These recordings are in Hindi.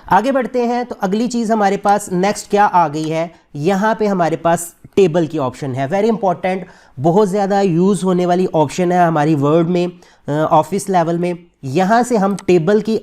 आगे बढ़ते हैं तो अगली चीज़ हमारे पास नेक्स्ट क्या आ गई है, यहाँ पे हमारे पास टेबल की ऑप्शन है। वेरी इंपॉर्टेंट, बहुत ज़्यादा यूज़ होने वाली ऑप्शन है हमारी वर्ड में, ऑफिस लेवल में। यहाँ से हम टेबल की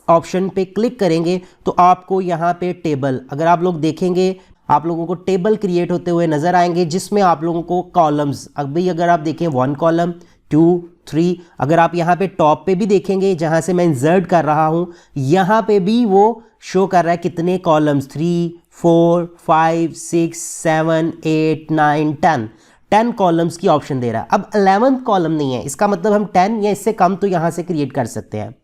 ऑप्शन पे क्लिक करेंगे तो आपको यहाँ पे टेबल, अगर आप लोग देखेंगे आप लोगों को टेबल क्रिएट होते हुए नज़र आएंगे, जिसमें आप लोगों को कॉलम्स, अभी अगर आप देखें 1 कॉलम 2 3, अगर आप यहाँ पे टॉप पे भी देखेंगे जहाँ से मैं इंसर्ट कर रहा हूँ, यहाँ पे भी वो शो कर रहा है कितने कॉलम्स, 3 4 5 6 7 8 9 10 कॉलम्स की ऑप्शन दे रहा है। अब 11th कॉलम नहीं है, इसका मतलब हम 10 या इससे कम तो यहाँ से क्रिएट कर सकते हैं।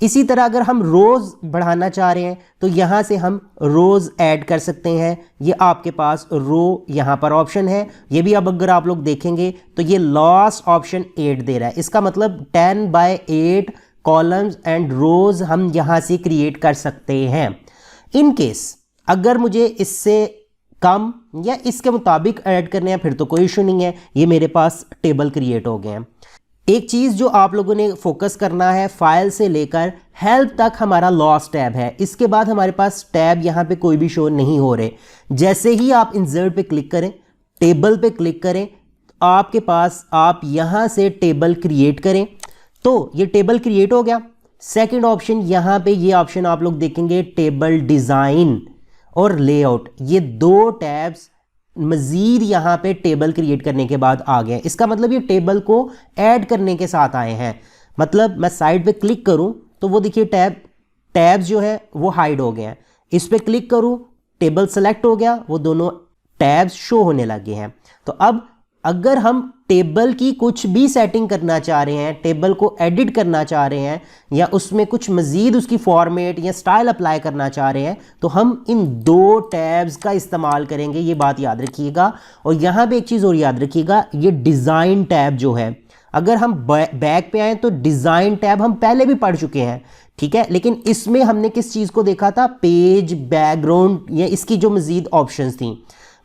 इसी तरह अगर हम रोज़ बढ़ाना चाह रहे हैं तो यहाँ से हम रोज़ ऐड कर सकते हैं। ये आपके पास रो यहाँ पर ऑप्शन है, ये भी अब अगर आप लोग देखेंगे तो ये लास्ट ऑप्शन 8 दे रहा है। इसका मतलब 10/8 कॉलम्स एंड रोज़ हम यहाँ से क्रिएट कर सकते हैं। इन केस अगर मुझे इससे कम या इसके मुताबिक ऐड करने हैं फिर तो कोई इशू नहीं है, ये मेरे पास टेबल क्रिएट हो गए हैं। एक चीज़ जो आप लोगों ने फोकस करना है, फाइल से लेकर हेल्प तक हमारा लॉस्ट टैब है, इसके बाद हमारे पास टैब यहाँ पे कोई भी शो नहीं हो रहे। जैसे ही आप इंसर्ट पे क्लिक करें, टेबल पे क्लिक करें, तो आपके पास आप यहाँ से टेबल क्रिएट करें तो ये टेबल क्रिएट हो गया। सेकेंड ऑप्शन यहाँ पे ये ऑप्शन आप लोग देखेंगे टेबल डिज़ाइन और लेआउट, ये 2 टैब्स मज़ीद यहाँ पे टेबल क्रिएट करने के बाद आ गए। इसका मतलब ये टेबल को ऐड करने के साथ आए हैं। मतलब मैं साइड पे क्लिक करूँ तो वो देखिए टैब्स जो है वो हाइड हो गए हैं। इस पे क्लिक करूँ, टेबल सेलेक्ट हो गया, वो दोनों टैब्स शो होने लगे हैं। तो अब अगर हम टेबल की कुछ भी सेटिंग करना चाह रहे हैं, टेबल को एडिट करना चाह रहे हैं या उसमें कुछ मज़ीद उसकी फॉर्मेट या स्टाइल अप्लाई करना चाह रहे हैं तो हम इन 2 टैब्स का इस्तेमाल करेंगे, ये बात याद रखिएगा। और यहाँ पे एक चीज़ और याद रखिएगा, ये डिज़ाइन टैब जो है, अगर हम बैक पे आए तो डिज़ाइन टैब हम पहले भी पढ़ चुके हैं, ठीक है, लेकिन इसमें हमने किस चीज़ को देखा था, पेज, बैकग्राउंड या इसकी जो मज़ीद ऑप्शंस थी।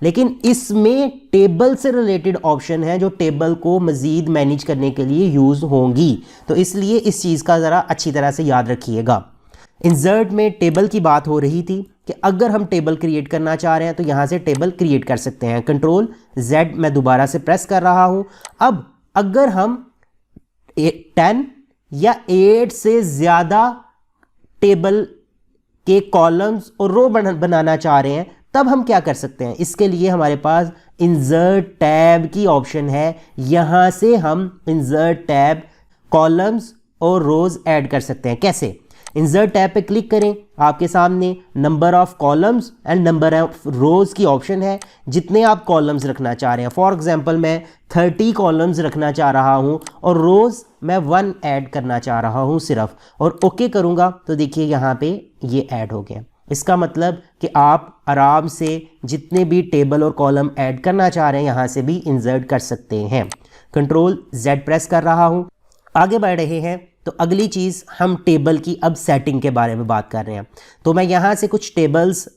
लेकिन इसमें टेबल से रिलेटेड ऑप्शन है जो टेबल को मज़ीद मैनेज करने के लिए यूज़ होंगी, तो इसलिए इस चीज़ का ज़रा अच्छी तरह से याद रखिएगा। इंसर्ट में टेबल की बात हो रही थी कि अगर हम टेबल क्रिएट करना चाह रहे हैं तो यहाँ से टेबल क्रिएट कर सकते हैं। Ctrl+Z मैं दोबारा से प्रेस कर रहा हूँ। अब अगर हम 10 या 8 से ज़्यादा टेबल के कॉलम्स और रो बनाना चाह रहे हैं तब हम क्या कर सकते हैं, इसके लिए हमारे पास इंसर्ट टैब की ऑप्शन है। यहाँ से हम इंसर्ट टैब कॉलम्स और रोज़ ऐड कर सकते हैं। कैसे, इंसर्ट टैब पे क्लिक करें, आपके सामने number of columns and number of rows की ऑप्शन है। जितने आप कॉलम्स रखना चाह रहे हैं, फॉर एग्जांपल मैं 30 कॉलम्स रखना चाह रहा हूँ और रोज़ मैं 1 ऐड करना चाह रहा हूँ सिर्फ, और ओके करूँगा तो देखिए यहाँ पे ये ऐड हो गया। इसका मतलब कि आप आराम से जितने भी टेबल और कॉलम ऐड करना चाह रहे हैं यहाँ से भी इंसर्ट कर सकते हैं। Ctrl+Z प्रेस कर रहा हूँ, आगे बढ़ रहे हैं। तो अगली चीज़ हम टेबल की अब सेटिंग के बारे में बात कर रहे हैं। तो मैं यहाँ से कुछ टेबल्स,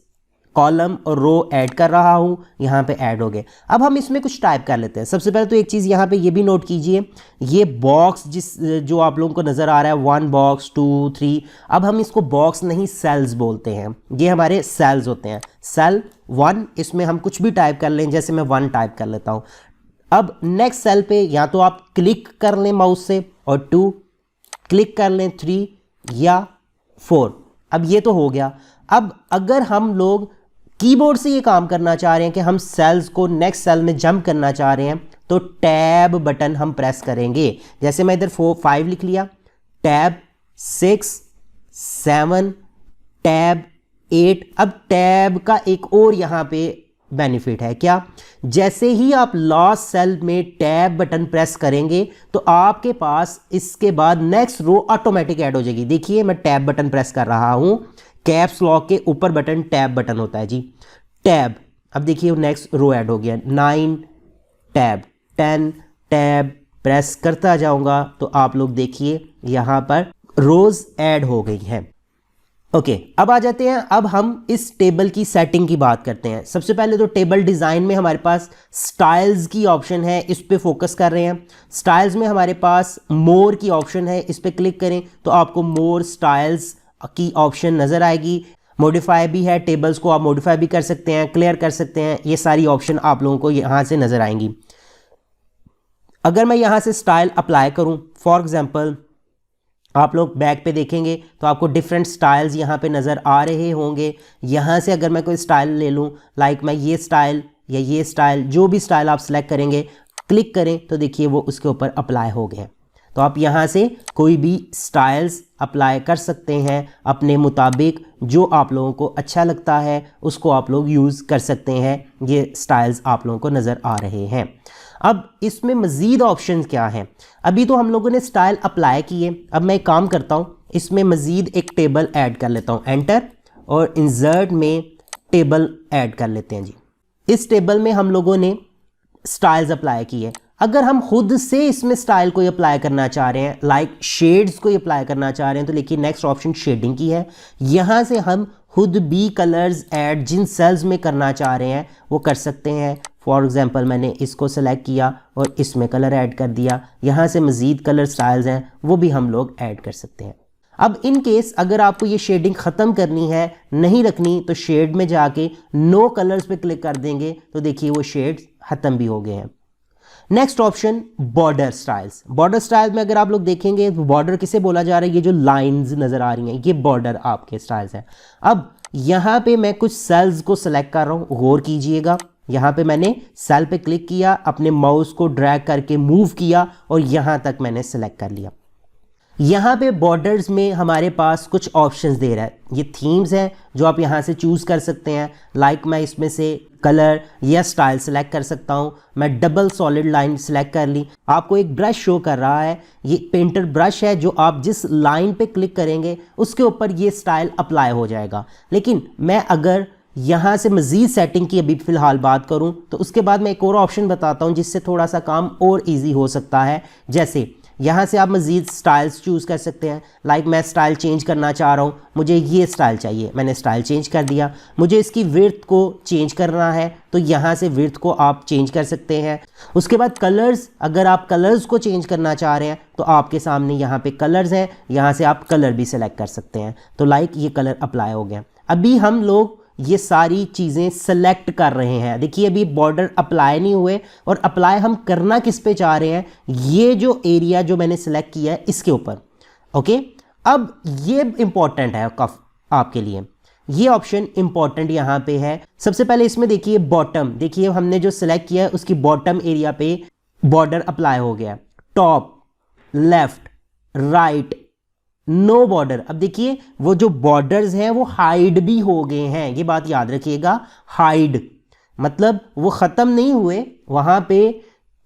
कॉलम और रो ऐड कर रहा हूँ, यहाँ पे ऐड हो गए। अब हम इसमें कुछ टाइप कर लेते हैं। सबसे पहले तो एक चीज़ यहाँ पे ये भी नोट कीजिए, ये बॉक्स जो आप लोगों को नज़र आ रहा है 1 बॉक्स 2 3, अब हम इसको बॉक्स नहीं सेल्स बोलते हैं, ये हमारे सेल्स होते हैं। सेल 1, इसमें हम कुछ भी टाइप कर लें, जैसे मैं 1 टाइप कर लेता हूँ। अब नेक्स्ट सेल पे या तो आप क्लिक कर लें माउस से और 2 क्लिक कर लें, 3 या 4। अब ये तो हो गया। अब अगर हम लोग कीबोर्ड से ये काम करना चाह रहे हैं कि हम सेल्स को नेक्स्ट सेल में जंप करना चाह रहे हैं तो टैब बटन हम प्रेस करेंगे। जैसे मैं इधर 5 लिख लिया, टैब 6 7 टैब 8। अब टैब का एक और यहाँ पे बेनिफिट है, क्या, जैसे ही आप लास्ट सेल में टैब बटन प्रेस करेंगे तो आपके पास इसके बाद नेक्स्ट रो ऑटोमेटिक ऐड हो जाएगी। देखिए मैं टैब बटन प्रेस कर रहा हूँ, कैप्स लॉक के ऊपर बटन टैब बटन होता है जी, टैब। अब देखिए नेक्स्ट रो ऐड हो गया, 9 टैब 10 टैब, प्रेस करता जाऊंगा तो आप लोग देखिए यहाँ पर रोज ऐड हो गई है। ओके, अब आ जाते हैं, अब हम इस टेबल की सेटिंग की बात करते हैं। सबसे पहले तो टेबल डिज़ाइन में हमारे पास स्टाइल्स की ऑप्शन है, इस पे फोकस कर रहे हैं। स्टाइल्स में हमारे पास मोर की ऑप्शन है, इस पे क्लिक करें तो आपको मोर स्टाइल्स की ऑप्शन नज़र आएगी। मॉडिफाई भी है, टेबल्स को आप मॉडिफाई भी कर सकते हैं, क्लियर कर सकते हैं। ये सारी ऑप्शन आप लोगों को यहाँ से नज़र आएंगी। अगर मैं यहाँ से स्टाइल अप्लाई करूँ, फॉर एग्जांपल आप लोग बैक पे देखेंगे तो आपको डिफरेंट स्टाइल्स यहाँ पे नज़र आ रहे होंगे। यहाँ से अगर मैं कोई स्टाइल ले लूँ, लाइक मैं ये स्टाइल या ये स्टाइल, जो भी स्टाइल आप सेलेक्ट करेंगे, क्लिक करें तो देखिए वो उसके ऊपर अप्लाई हो गए। तो आप यहाँ से कोई भी स्टाइल्स अप्लाई कर सकते हैं अपने मुताबिक, जो आप लोगों को अच्छा लगता है उसको आप लोग यूज़ कर सकते हैं। ये स्टाइल्स आप लोगों को नज़र आ रहे हैं। अब इसमें मज़ीद ऑप्शंस क्या हैं? अभी तो हम लोगों ने स्टाइल अप्लाई किए, अब मैं एक काम करता हूँ, इसमें मज़ीद एक टेबल ऐड कर लेता हूँ। एंटर और इंसर्ट में टेबल ऐड कर लेते हैं जी। इस टेबल में हम लोगों ने स्टाइल्स अप्लाई किए। अगर हम खुद से इसमें स्टाइल को अप्लाई करना चाह रहे हैं, लाइक शेड्स को अप्लाई करना चाह रहे हैं, तो देखिए नेक्स्ट ऑप्शन शेडिंग की है। यहाँ से हम खुद भी कलर्स ऐड जिन सेल्स में करना चाह रहे हैं वो कर सकते हैं। फॉर एग्जांपल मैंने इसको सेलेक्ट किया और इसमें कलर ऐड कर दिया। यहाँ से मज़ीद कलर स्टाइल्स हैं वो भी हम लोग ऐड कर सकते हैं। अब इन केस अगर आपको ये शेडिंग ख़त्म करनी है, नहीं रखनी, तो शेड में जाके नो कलर्स पे क्लिक कर देंगे तो देखिए वो शेड्स ख़त्म भी हो गए हैं। Next option border styles. Border style में अगर आप लोग देखेंगे तो बॉर्डर किसे बोला जा रहा है? ये जो लाइंस नज़र आ रही हैं ये बॉर्डर आपके स्टाइल्स हैं। अब यहाँ पे मैं कुछ सेल्स को सिलेक्ट कर रहा हूँ, गौर कीजिएगा। यहाँ पे मैंने सेल पे क्लिक किया, अपने माउस को ड्रैग करके मूव किया और यहाँ तक मैंने सेलेक्ट कर लिया। यहाँ पे बॉर्डर्स में हमारे पास कुछ ऑप्शंस दे रहा है। ये थीम्स हैं जो आप यहाँ से चूज़ कर सकते हैं। लाइक मैं इसमें से कलर या स्टाइल सेलेक्ट कर सकता हूँ। मैं डबल सॉलिड लाइन सेलेक्ट कर ली। आपको एक ब्रश शो कर रहा है, ये पेंटर ब्रश है जो आप जिस लाइन पे क्लिक करेंगे उसके ऊपर ये स्टाइल अप्लाई हो जाएगा। लेकिन मैं अगर यहाँ से मज़ीद सेटिंग की अभी फ़िलहाल बात करूँ तो उसके बाद मैं एक और ऑप्शन बताता हूँ जिससे थोड़ा सा काम और ईजी हो सकता है। जैसे यहाँ से आप मज़ीद स्टाइल्स चूज़ कर सकते हैं। लाइक मैं स्टाइल चेंज करना चाह रहा हूँ, मुझे ये स्टाइल चाहिए, मैंने स्टाइल चेंज कर दिया। मुझे इसकी विड्थ को चेंज करना है तो यहाँ से विड्थ को आप चेंज कर सकते हैं। उसके बाद कलर्स, अगर आप कलर्स को चेंज करना चाह रहे हैं तो आपके सामने यहाँ पे कलर्स हैं, यहाँ से आप कलर भी सिलेक्ट कर सकते हैं। तो लाइक ये कलर अप्लाई हो गया। अभी हम लोग ये सारी चीज़ें सेलेक्ट कर रहे हैं। देखिए अभी बॉर्डर अप्लाई नहीं हुए और अप्लाई हम करना किस पे चाह रहे हैं, ये जो एरिया जो मैंने सेलेक्ट किया है इसके ऊपर। ओके, अब ये इंपॉर्टेंट है आपके लिए, ये ऑप्शन इंपॉर्टेंट यहाँ पे है। सबसे पहले इसमें देखिए बॉटम, देखिए हमने जो सेलेक्ट किया है उसकी बॉटम एरिया पे बॉर्डर अप्लाई हो गया। Top, left, right, no border. अब देखिए वो जो बॉर्डर्स हैं वो हाइड भी हो गए हैं, ये बात याद रखिएगा। हाइड मतलब वो ख़त्म नहीं हुए, वहाँ पे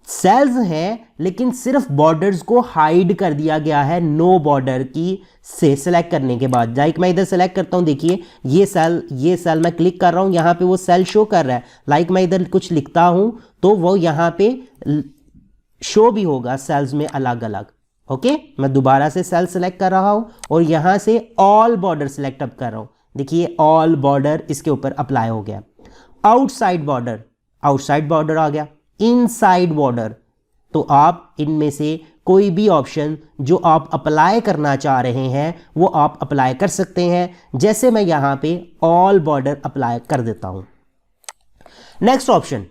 सेल्स हैं लेकिन सिर्फ बॉर्डर्स को हाइड कर दिया गया है नो बॉर्डर की से सेलेक्ट करने के बाद। लाइक मैं इधर सेलेक्ट करता हूँ, देखिए ये सेल मैं क्लिक कर रहा हूँ, यहाँ पे वो सेल शो कर रहा है। लाइक मैं इधर कुछ लिखता हूँ तो वो यहाँ पे शो भी होगा सेल्स में अलग अलग। ओके, मैं दोबारा से सेल सेलेक्ट कर रहा हूँ और यहाँ से ऑल बॉर्डर सेलेक्ट अप कर रहा हूँ। देखिए ऑल बॉर्डर इसके ऊपर अप्लाई हो गया। आउटसाइड बॉर्डर, आउटसाइड बॉर्डर आ गया। इनसाइड बॉर्डर, तो आप इनमें से कोई भी ऑप्शन जो आप अप्लाई करना चाह रहे हैं वो आप अप्लाई कर सकते हैं। जैसे मैं यहाँ पे ऑल बॉर्डर अप्लाई कर देता हूँ। नेक्स्ट ऑप्शन,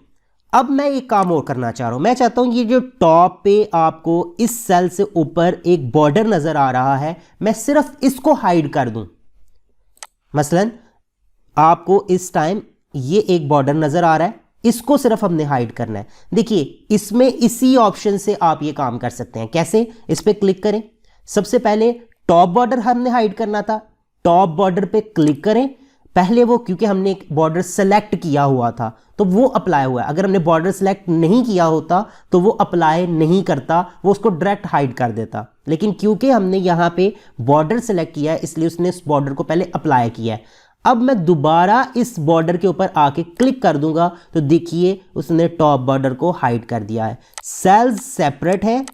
अब मैं एक काम और करना चाह रहा हूं। मैं चाहता हूं ये जो टॉप पे आपको इस सेल से ऊपर एक बॉर्डर नजर आ रहा है, मैं सिर्फ इसको हाइड कर दूं। मसलन आपको इस टाइम ये एक बॉर्डर नजर आ रहा है, इसको सिर्फ हमने हाइड करना है। देखिए इसमें इसी ऑप्शन से आप ये काम कर सकते हैं। कैसे? इस पे क्लिक करें। सबसे पहले टॉप बॉर्डर हमने हाइड करना था, टॉप बॉर्डर पे क्लिक करें। पहले वो क्योंकि हमने एक बॉर्डर सेलेक्ट किया हुआ था तो वो अप्लाई हुआ है। अगर हमने बॉर्डर सेलेक्ट नहीं किया होता तो वो अप्लाई नहीं करता, वो उसको डायरेक्ट हाइड कर देता। लेकिन क्योंकि हमने यहाँ पे बॉर्डर सेलेक्ट किया है इसलिए उसने इस बॉर्डर को पहले अप्लाई किया है। अब मैं दोबारा इस बॉर्डर के ऊपर आके क्लिक कर दूंगा तो देखिए उसने टॉप बॉर्डर को हाइड कर दिया है। सेल्स सेपरेट है,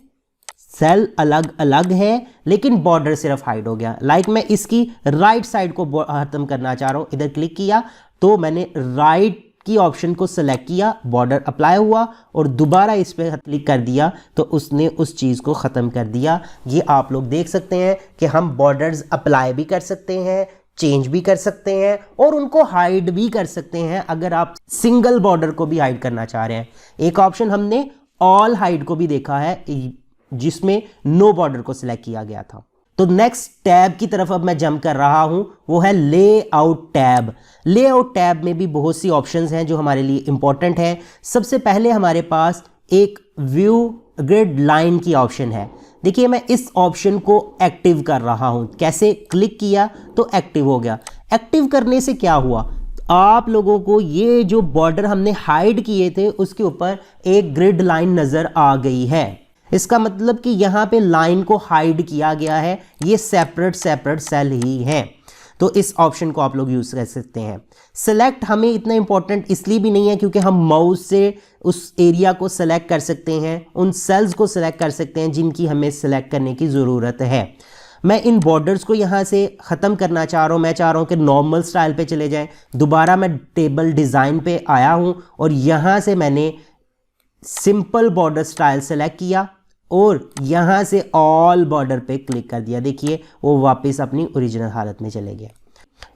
सेल अलग अलग है लेकिन बॉर्डर सिर्फ हाइड हो गया। लाइक मैं इसकी राइट साइड को खत्म करना चाह रहा हूं, इधर क्लिक किया तो मैंने राइट की ऑप्शन को सेलेक्ट किया, बॉर्डर अप्लाई हुआ और दोबारा इस पर क्लिक कर दिया तो उसने उस चीज़ को ख़त्म कर दिया। ये आप लोग देख सकते हैं कि हम बॉर्डर्स अप्लाई भी कर सकते हैं, चेंज भी कर सकते हैं और उनको हाइड भी कर सकते हैं अगर आप सिंगल बॉर्डर को भी हाइड करना चाह रहे हैं। एक ऑप्शन हमने ऑल हाइड को भी देखा है जिसमें नो बॉर्डर को सिलेक्ट किया गया था। तो नेक्स्ट टैब की तरफ अब मैं जंप कर रहा हूं, वो है लेआउट टैब। लेआउट टैब में भी बहुत सी ऑप्शंस हैं जो हमारे लिए इंपॉर्टेंट है। सबसे पहले हमारे पास एक व्यू ग्रिड लाइन की ऑप्शन है। देखिए मैं इस ऑप्शन को एक्टिव कर रहा हूं। कैसे? क्लिक किया तो एक्टिव हो गया। एक्टिव करने से क्या हुआ, आप लोगों को ये जो बॉर्डर हमने हाइड किए थे उसके ऊपर एक ग्रिड लाइन नजर आ गई है। इसका मतलब कि यहाँ पे लाइन को हाइड किया गया है, ये सेपरेट सेल ही है। तो इस ऑप्शन को आप लोग यूज़ कर सकते हैं। सेलेक्ट हमें इतना इंपॉर्टेंट इसलिए भी नहीं है क्योंकि हम माउस से उस एरिया को सेलेक्ट कर सकते हैं, उन सेल्स को सेलेक्ट कर सकते हैं जिनकी हमें सेलेक्ट करने की ज़रूरत है। मैं इन बॉर्डर्स को यहाँ से ख़त्म करना चाह रहा हूँ। मैं चाह रहा हूँ कि नॉर्मल स्टाइल पे चले जाएं। दोबारा मैं टेबल डिज़ाइन पे आया हूँ और यहाँ से मैंने सिंपल बॉर्डर स्टाइल सेलेक्ट किया और यहाँ से ऑल बॉर्डर पे क्लिक कर दिया। देखिए वो वापस अपनी ओरिजिनल हालत में चले गए।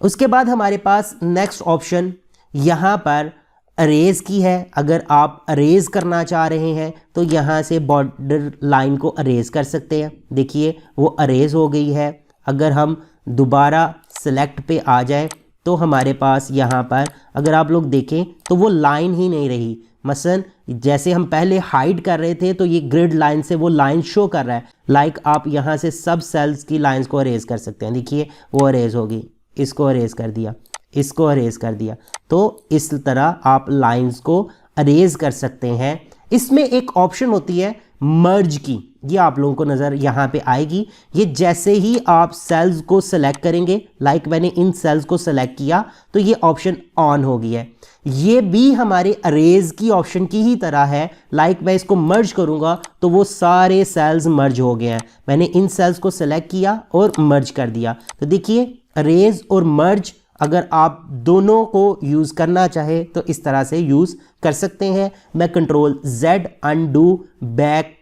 उसके बाद हमारे पास नेक्स्ट ऑप्शन यहाँ पर अरेज की है। अगर आप अरेज करना चाह रहे हैं तो यहाँ से बॉर्डर लाइन को अरेज कर सकते हैं। देखिए वो अरेज हो गई है। अगर हम दोबारा सेलेक्ट पे आ जाए तो हमारे पास यहाँ पर अगर आप लोग देखें तो वो लाइन ही नहीं रही। मसलन जैसे हम पहले हाइड कर रहे थे तो ये ग्रिड लाइन से वो लाइन शो कर रहा है। लाइक आप यहाँ से सब सेल्स की लाइंस को अरेज कर सकते हैं। देखिए वो अरेज होगी, इसको अरेज कर दिया, इसको अरेज कर दिया। तो इस तरह आप लाइंस को अरेज कर सकते हैं। इसमें एक ऑप्शन होती है मर्ज की, ये आप लोगों को नज़र यहाँ पे आएगी। ये जैसे ही आप सेल्स को सेलेक्ट करेंगे, लाइक मैंने इन सेल्स को सेलेक्ट किया तो ये ऑप्शन ऑन हो गई है। ये भी हमारे अरेज की ऑप्शन की ही तरह है। लाइक मैं इसको मर्ज करूँगा तो वो सारे सेल्स मर्ज हो गए हैं। मैंने इन सेल्स को सेलेक्ट किया और मर्ज कर दिया। तो देखिए अरेज और मर्ज अगर आप दोनों को यूज़ करना चाहे तो इस तरह से यूज़ कर सकते हैं। मैं कंट्रोल Z अनडू बैक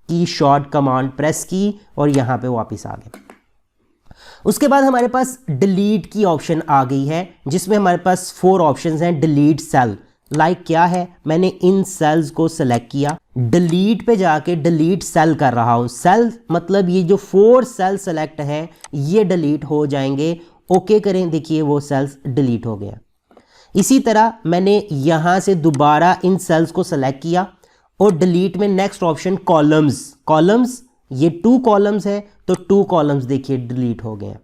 की शॉर्ट कमांड प्रेस की और यहाँ पे वापस आ गए। उसके बाद हमारे पास डिलीट की ऑप्शन आ गई है जिसमें हमारे पास 4 ऑप्शंस हैं। डिलीट सेल, लाइक क्या है, मैंने इन सेल्स को सेलेक्ट किया, डिलीट पे जाके डिलीट सेल कर रहा हूँ। सेल मतलब ये जो 4 सेल सेलेक्ट हैं ये डिलीट हो जाएंगे। ओके करें, देखिए वो सेल्स डिलीट हो गया। इसी तरह मैंने यहाँ से दोबारा इन सेल्स को सेलेक्ट किया और डिलीट में नेक्स्ट ऑप्शन कॉलम्स, ये 2 कॉलम्स है तो 2 कॉलम्स देखिए डिलीट हो गए।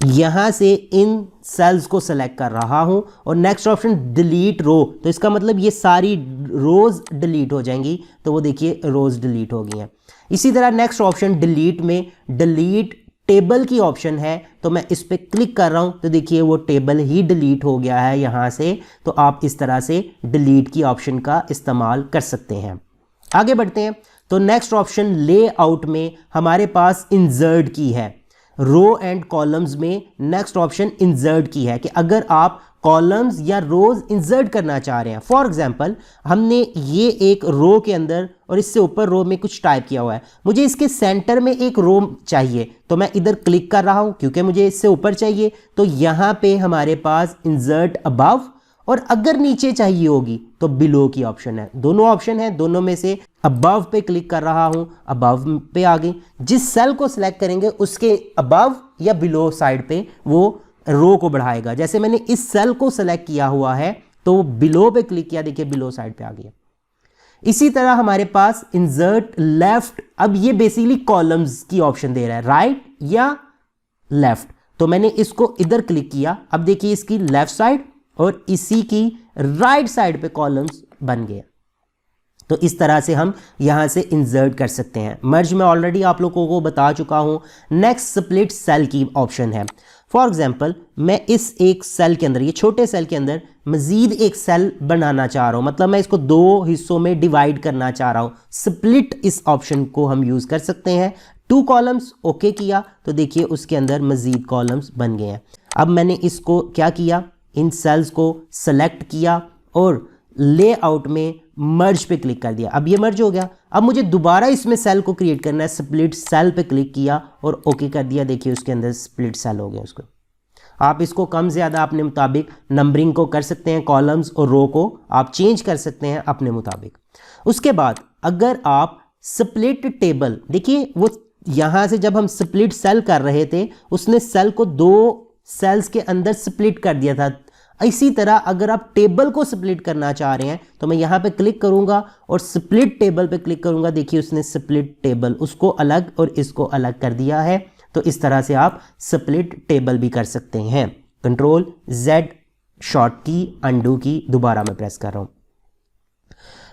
यहाँ से इन सेल्स को सेलेक्ट कर रहा हूँ और नेक्स्ट ऑप्शन डिलीट रो, तो इसका मतलब ये सारी रोज डिलीट हो जाएंगी। तो वो देखिए रोज डिलीट हो गई हैं। इसी तरह नेक्स्ट ऑप्शन डिलीट में डिलीट टेबल की ऑप्शन है, तो मैं इस पर क्लिक कर रहा हूँ तो देखिए वो टेबल ही डिलीट हो गया है यहाँ से। तो आप इस तरह से डिलीट की ऑप्शन का इस्तेमाल कर सकते हैं। आगे बढ़ते हैं तो नेक्स्ट ऑप्शन लेआउट में हमारे पास इंसर्ट की है। रो एंड कॉलम्स में नेक्स्ट ऑप्शन इंसर्ट की है कि अगर आप कॉलम्स या रोज इंसर्ट करना चाह रहे हैं। फॉर एग्जांपल हमने ये एक रो के अंदर और इससे ऊपर रो में कुछ टाइप किया हुआ है, मुझे इसके सेंटर में एक रो चाहिए तो मैं इधर क्लिक कर रहा हूं क्योंकि मुझे इससे ऊपर चाहिए। तो यहाँ पे हमारे पास इंसर्ट अबव और अगर नीचे चाहिए होगी तो बिलो की ऑप्शन है। दोनों ऑप्शन है, दोनों में से अबव पे क्लिक कर रहा हूं, अबव पे आ गई। जिस सेल को सिलेक्ट करेंगे उसके अबव या बिलो साइड पे वो रो को बढ़ाएगा। जैसे मैंने इस सेल को सेलेक्ट किया हुआ है तो बिलो पे क्लिक किया, देखिए बिलो साइड पे आ गया। इसी तरह हमारे पास इंसर्ट लेफ्ट, अब ये बेसिकली कॉलम्स की ऑप्शन दे रहा है, राइट या लेफ्ट। तो मैंने इसको इधर क्लिक किया, अब देखिए इसकी लेफ्ट साइड और इसी की राइट साइड पे कॉलम्स बन गए। तो इस तरह से हम यहां से इंसर्ट कर सकते हैं। मर्ज में ऑलरेडी आप लोगों को बता चुका हूं। नेक्स्ट स्प्लिट सेल की ऑप्शन है। फॉर एग्जाम्पल मैं इस एक सेल के अंदर, ये छोटे सेल के अंदर मजीद एक सेल बनाना चाह रहा हूं, मतलब मैं इसको 2 हिस्सों में डिवाइड करना चाह रहा हूं। स्प्लिट इस ऑप्शन को हम यूज कर सकते हैं। 2 कॉलम्स ओके किया तो देखिए उसके अंदर मजीद कॉलम्स बन गए हैं। अब मैंने इसको क्या किया, इन सेल्स को सेलेक्ट किया और लेआउट में मर्ज पे क्लिक कर दिया। अब ये मर्ज हो गया। अब मुझे दोबारा इसमें सेल को क्रिएट करना है, स्प्लिट सेल पे क्लिक किया और ओके कर दिया। देखिए उसके अंदर स्प्लिट सेल हो गया उसको। आप इसको कम ज़्यादा अपने मुताबिक नंबरिंग को कर सकते हैं, कॉलम्स और रो को आप चेंज कर सकते हैं अपने मुताबिक। उसके बाद अगर आप स्प्लिट टेबल, देखिए वो यहाँ से जब हम स्प्लिट सेल कर रहे थे उसने सेल को 2 सेल्स के अंदर स्प्लिट कर दिया था। इसी तरह अगर आप टेबल को स्प्लिट करना चाह रहे हैं तो मैं यहाँ पे क्लिक करूँगा और स्प्लिट टेबल पे क्लिक करूँगा। देखिए उसने स्प्लिट टेबल उसको अलग और इसको अलग कर दिया है। तो इस तरह से आप स्प्लिट टेबल भी कर सकते हैं। कंट्रोल Z शॉर्ट की, अंडू की, दोबारा मैं प्रेस कर रहा हूँ।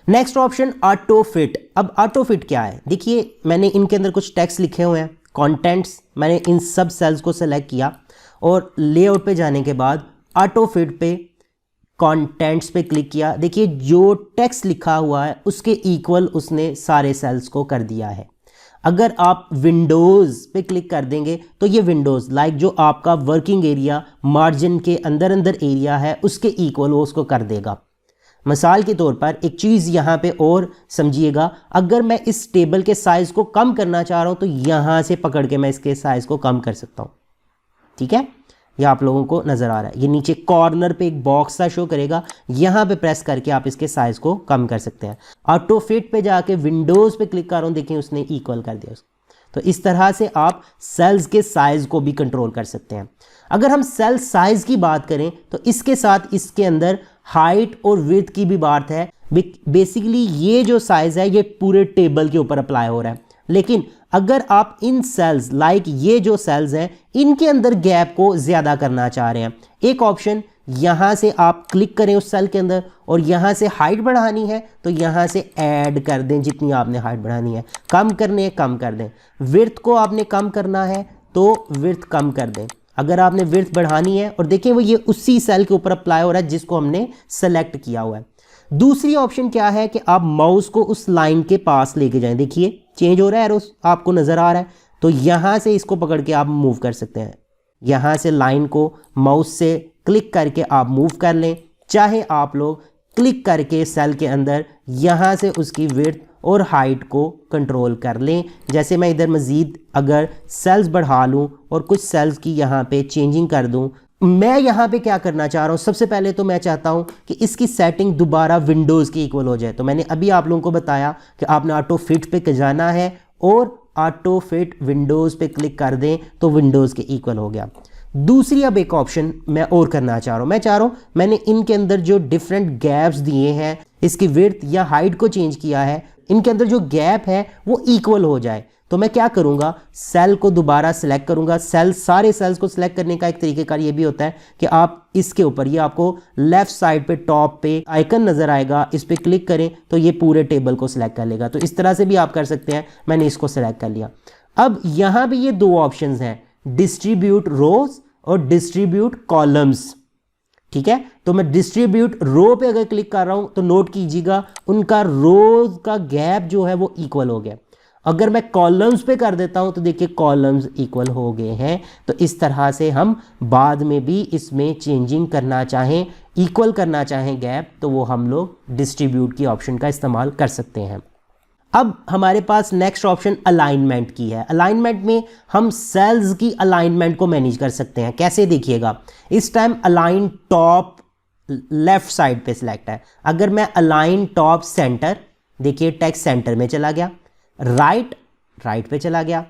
Next option auto fit. अब ऑटो फिट क्या है? देखिए मैंने इनके अंदर कुछ टेक्स्ट लिखे हुए हैं, कंटेंट्स, मैंने इन सब सेल्स को सेलेक्ट किया और लेआउट पे जाने के बाद ऑटो फिट पे कंटेंट्स पे क्लिक किया। देखिए जो टेक्स्ट लिखा हुआ है उसके इक्वल उसने सारे सेल्स को कर दिया है। अगर आप विंडोज़ पे क्लिक कर देंगे तो ये विंडोज़ लाइक जो आपका वर्किंग एरिया मार्जिन के अंदर एरिया है उसके इक्वल वो उसको कर देगा। मिसाल के तौर पर एक चीज़ यहाँ पे और समझिएगा, अगर मैं इस टेबल के साइज़ को कम करना चाह रहा हूँ तो यहाँ से पकड़ के मैं इसके साइज़ को कम कर सकता हूँ। ठीक है, ये आप लोगों को नज़र आ रहा है। ये नीचे कॉर्नर पे एक बॉक्स सा शो करेगा, यहाँ पे प्रेस करके आप इसके साइज़ को कम कर सकते हैं। ऑटो फिट पे जाके विंडोज़ पे क्लिक कर रहा हूँ, देखिए उसने इक्वल कर दिया उसको। तो इस तरह से आप सेल्स के साइज़ को भी कंट्रोल कर सकते हैं। अगर हम सेल साइज़ की बात करें तो इसके साथ इसके अंदर हाइट और विड्थ की भी बात है। बेसिकली ये जो साइज़ है ये पूरे टेबल के ऊपर अप्लाई हो रहा है। लेकिन अगर आप इन सेल्स लाइक ये जो सेल्स हैं इनके अंदर गैप को ज़्यादा करना चाह रहे हैं, एक ऑप्शन यहाँ से आप क्लिक करें उस सेल के अंदर और यहाँ से हाइट बढ़ानी है तो यहाँ से ऐड कर दें जितनी आपने हाइट बढ़ानी है, कम करनी है कम कर दें। विड्थ को आपने कम करना है तो विड्थ कम कर दें। अगर आपने विड्थ बढ़ानी है और देखिए वो ये उसी सेल के ऊपर अप्लाई हो रहा है जिसको हमने सेलेक्ट किया हुआ है। दूसरी ऑप्शन क्या है कि आप माउस को उस लाइन के पास लेके जाएं। देखिए चेंज हो रहा है एरो, आपको नज़र आ रहा है। तो यहाँ से इसको पकड़ के आप मूव कर सकते हैं। यहाँ से लाइन को माउस से क्लिक करके आप मूव कर लें, चाहे आप लोग क्लिक करके सेल के अंदर यहाँ से उसकी विड्थ और हाइट को कंट्रोल कर लें। जैसे मैं इधर मज़ीद अगर सेल्स बढ़ा लूँ और कुछ सेल्स की यहाँ पे चेंजिंग कर दूँ, मैं यहाँ पे क्या करना चाह रहा हूँ, सबसे पहले तो मैं चाहता हूँ कि इसकी सेटिंग दोबारा विंडोज़ की इक्वल हो जाए। तो मैंने अभी आप लोगों को बताया कि आपने ऑटो फिट पे जाना है और ऑटो फिट विंडोज़ पे क्लिक कर दें तो विंडोज़ के इक्वल हो गया। दूसरी अब एक ऑप्शन मैं और करना चाह रहा हूँ, मैं चाह रहा हूँ मैंने इनके अंदर जो डिफरेंट गैप्स दिए हैं, इसकी विड्थ या हाइट को चेंज किया है, इनके अंदर जो गैप है वो इक्वल हो जाए। तो मैं क्या करूंगा, सेल को दोबारा सिलेक्ट करूंगा। सारे सेल्स को सिलेक्ट करने का एक तरीकेकार ये भी होता है कि आप इसके ऊपर, ये आपको लेफ्ट साइड पे टॉप पे आइकन नजर आएगा, इस पे क्लिक करें तो ये पूरे टेबल को सिलेक्ट कर लेगा। तो इस तरह से भी आप कर सकते हैं। मैंने इसको सिलेक्ट कर लिया। अब यहां भी ये 2 ऑप्शंस हैं, डिस्ट्रीब्यूट रोज और डिस्ट्रीब्यूट कॉलम्स। ठीक है, तो मैं डिस्ट्रीब्यूट रो पे अगर क्लिक कर रहा हूं तो नोट कीजिएगा उनका रोज का गैप जो है वो इक्वल हो गया। अगर मैं कॉलम्स पे कर देता हूं तो देखिए कॉलम्स इक्वल हो गए हैं। तो इस तरह से हम बाद में भी इसमें चेंजिंग करना चाहें, इक्वल करना चाहें गैप, तो वो हम लोग डिस्ट्रीब्यूट की ऑप्शन का इस्तेमाल कर सकते हैं। अब हमारे पास नेक्स्ट ऑप्शन अलाइनमेंट की है। अलाइनमेंट में हम सेल्स की अलाइनमेंट को मैनेज कर सकते हैं। कैसे, देखिएगा इस time align top left side पे सिलेक्ट है। अगर मैं अलाइन टॉप सेंटर, देखिए टेक्स्ट सेंटर में चला गया, राइट पे चला गया।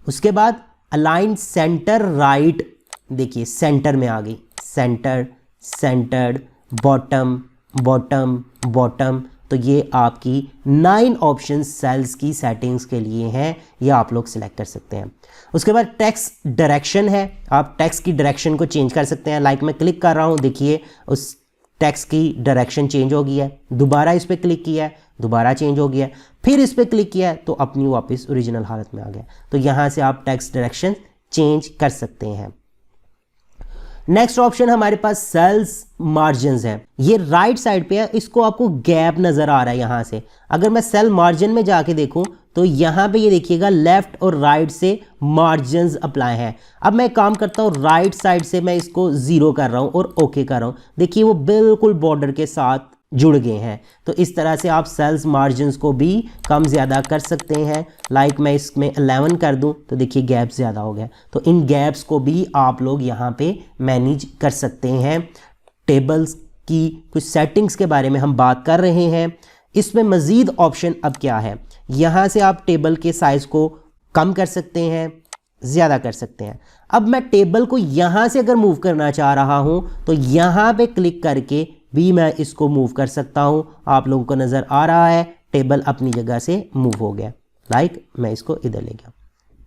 उसके बाद अलाइन सेंटर राइट, देखिए सेंटर में आ गई, centre, centred, bottom, bottom, bottom. तो ये आपकी 9 ऑप्शन सेल्स की सेटिंग्स के लिए हैं, ये आप लोग सिलेक्ट कर सकते हैं। उसके बाद टेक्स्ट डायरेक्शन है, आप टेक्स्ट की डायरेक्शन को चेंज कर सकते हैं। लाइक मैं क्लिक कर रहा हूँ, देखिए उस टेक्स्ट की डायरेक्शन चेंज हो गई है। दोबारा इस पर क्लिक किया है, दोबारा चेंज हो गया है। फिर इस पर क्लिक किया है तो अपनी वापस ओरिजिनल हालत में आ गया। तो यहाँ से आप टेक्स्ट डायरेक्शन चेंज कर सकते हैं। नेक्स्ट ऑप्शन हमारे पास सेल्स मार्जिन्स है। ये राइट साइड पे है, इसको आपको गैप नजर आ रहा है यहाँ से। अगर मैं सेल मार्जिन में जाके देखूं तो यहाँ पे ये देखिएगा लेफ्ट और राइट से मार्जिन्स अप्लाई है। अब मैं काम करता हूँ राइट साइड से, मैं इसको 0 कर रहा हूँ और ओके कर रहा हूँ। देखिए वो बिल्कुल बॉर्डर के साथ जुड़ गए हैं। तो इस तरह से आप सेल्स मार्जिन्स को भी कम ज़्यादा कर सकते हैं। लाइक मैं इसमें 11 कर दूं तो देखिए गैप ज़्यादा हो गया, तो इन गैप्स को भी आप लोग यहाँ पे मैनेज कर सकते हैं। टेबल्स की कुछ सेटिंग्स के बारे में हम बात कर रहे हैं। इसमें मज़ीद ऑप्शन अब क्या है, यहाँ से आप टेबल के साइज़ को कम कर सकते हैं, ज़्यादा कर सकते हैं। अब मैं टेबल को यहाँ से अगर मूव करना चाह रहा हूँ तो यहाँ पे क्लिक करके भी मैं इसको मूव कर सकता हूँ। आप लोगों को नज़र आ रहा है टेबल अपनी जगह से मूव हो गया। लाइक मैं इसको इधर ले गया,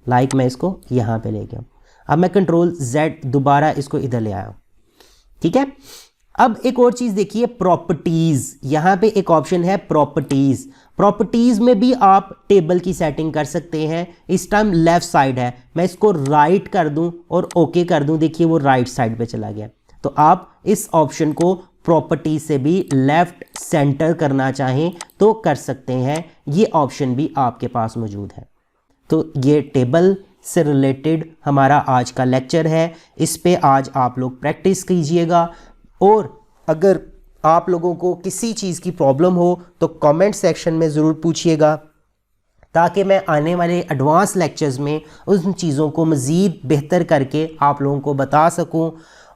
लाइक मैं इसको यहाँ पे ले गया। अब मैं कंट्रोल Z दोबारा इसको इधर ले आया, ठीक है। अब एक और चीज़ देखिए, प्रॉपर्टीज़, यहाँ पे एक ऑप्शन है प्रॉपर्टीज़। प्रॉपर्टीज़ में भी आप टेबल की सेटिंग कर सकते हैं। इस टाइम लेफ़्ट साइड है, मैं इसको राइट कर दूं और ओके कर दूं, देखिए वो राइट साइड पे चला गया। तो आप इस ऑप्शन को प्रॉपर्टी से भी लेफ़्ट सेंटर करना चाहें तो कर सकते हैं, ये ऑप्शन भी आपके पास मौजूद है। तो ये टेबल से रिलेटेड हमारा आज का लेक्चर है, इस पे आज आप लोग प्रैक्टिस कीजिएगा। और अगर आप लोगों को किसी चीज़ की प्रॉब्लम हो तो कमेंट सेक्शन में ज़रूर पूछिएगा, ताकि मैं आने वाले एडवांस लेक्चर्स में उन चीज़ों को मज़ीद बेहतर करके आप लोगों को बता सकूं।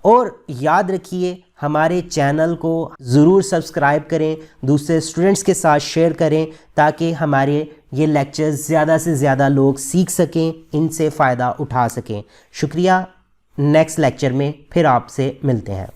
और याद रखिए हमारे चैनल को ज़रूर सब्सक्राइब करें, दूसरे स्टूडेंट्स के साथ शेयर करें, ताकि हमारे ये लेक्चर्स ज़्यादा से ज़्यादा लोग सीख सकें, इनसे फ़ायदा उठा सकें। शुक्रिया। नेक्स्ट लेक्चर में फिर आपसे मिलते हैं।